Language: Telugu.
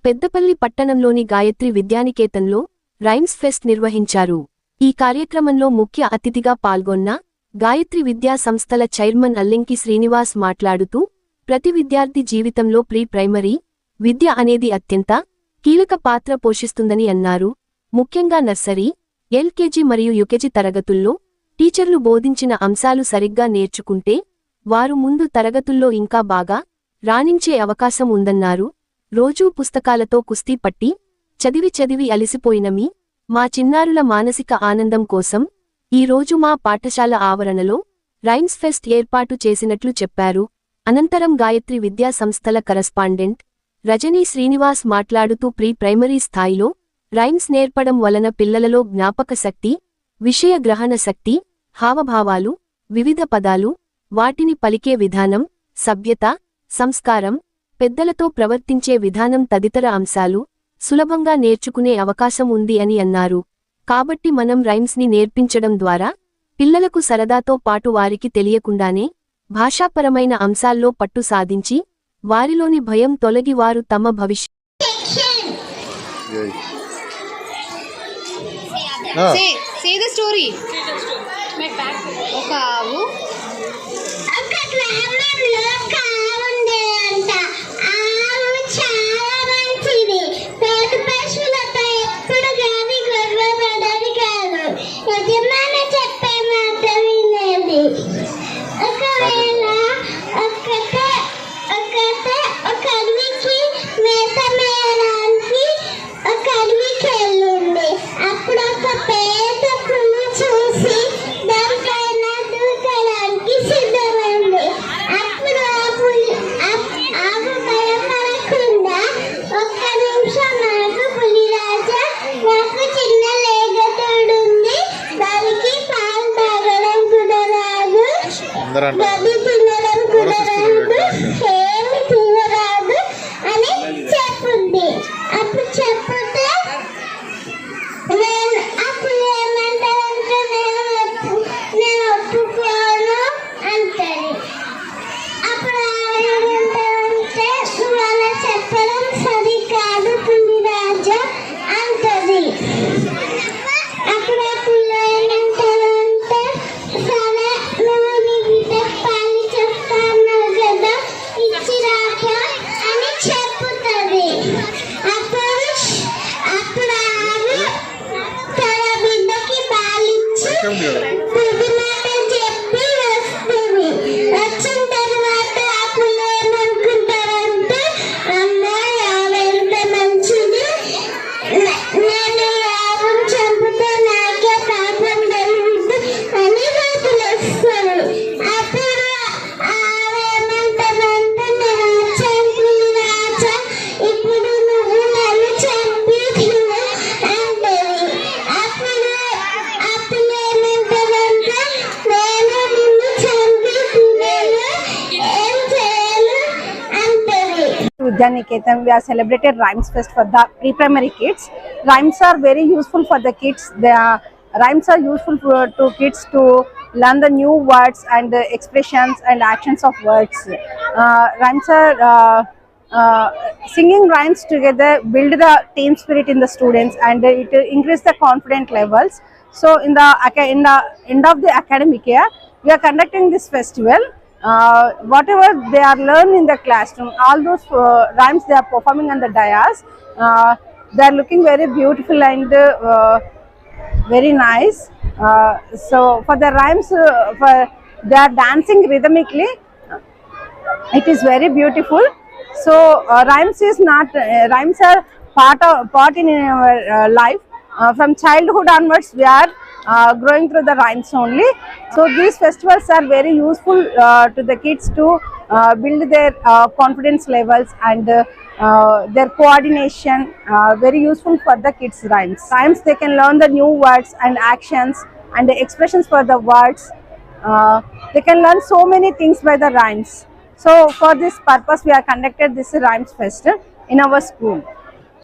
పెద్దపల్లి పట్టణంలోని గాయత్రి విద్యానికేతన్లో రైమ్స్ ఫెస్ట్ నిర్వహించారు. ఈ కార్యక్రమంలో ముఖ్య అతిథిగా పాల్గొన్న గాయత్రి విద్యా సంస్థల చైర్మన్ అల్లెంకి శ్రీనివాస్ మాట్లాడుతూ, ప్రతి విద్యార్థి జీవితంలో ప్రీ ప్రైమరీ విద్య అనేది అత్యంత కీలక పాత్ర పోషిస్తుందని అన్నారు. ముఖ్యంగా నర్సరీ, ఎల్కేజీ మరియు యుకేజీ తరగతుల్లో టీచర్లు బోధించిన అంశాలు సరిగ్గా నేర్చుకుంటే వారు ముందు తరగతుల్లో ఇంకా బాగా రాణించే అవకాశం ఉందన్నారు. రోజూ పుస్తకాలతో కుస్తీ పట్టి చదివి అలిసిపోయిన మా చిన్నారుల మానసిక ఆనందం కోసం ఈ రోజు మా పాఠశాల ఆవరణలో రైమ్స్ ఫెస్ట్ ఏర్పాటు చేసినట్లు చెప్పారు. అనంతరం గాయత్రి విద్యా సంస్థల కరస్పాండెంట్ రజనీ శ్రీనివాస్ మాట్లాడుతూ, ప్రీ ప్రైమరీ స్థాయిలో రైమ్స్ నేర్పడం వలన పిల్లలలో జ్ఞాపక శక్తి, విషయ గ్రహణ శక్తి, హావభావాలు, వివిధ పదాలు, వాటిని పలికే విధానం, సభ్యత, సంస్కారం, పెద్దలతో ప్రవర్తించే విధానం తదితర అంశాలు సులభంగా నేర్చుకునే అవకాశం ఉంది అని అన్నారు. కాబట్టి మనం రైమ్స్ని నేర్పించడం ద్వారా పిల్లలకు సరదాతో పాటు వారికి తెలియకుండానే భాషాపరమైన అంశాల్లో పట్టు సాధించి వారిలోని భయం తొలగి వారు తమ భవిష్యత్తు Vidyanikedhan, we have celebrated Rhymes Fest for the pre-primary kids. Rhymes are very useful for the kids. Rhymes are useful to kids to learn the new words and expressions and actions of words. Rhymes are singing rhymes together build the team spirit in the students, and it increase the confidence levels. So in the end of the academic year, we are conducting this festival. Whatever they are learned in the classroom, all those rhymes they are performing on the dais, they are looking very beautiful and very nice. So for the rhymes, they are dancing rhythmically. It is very beautiful. So rhymes are part in our life. From childhood onwards, we are growing through the rhymes only. So these festivals are very useful to the kids to build their confidence levels and their coordination. Very useful for the kids. Rhymes they can learn the new words and actions and the expressions for the words. They can learn so many things by the rhymes. So for this purpose, we have conducted this Rhymes Fest in our school.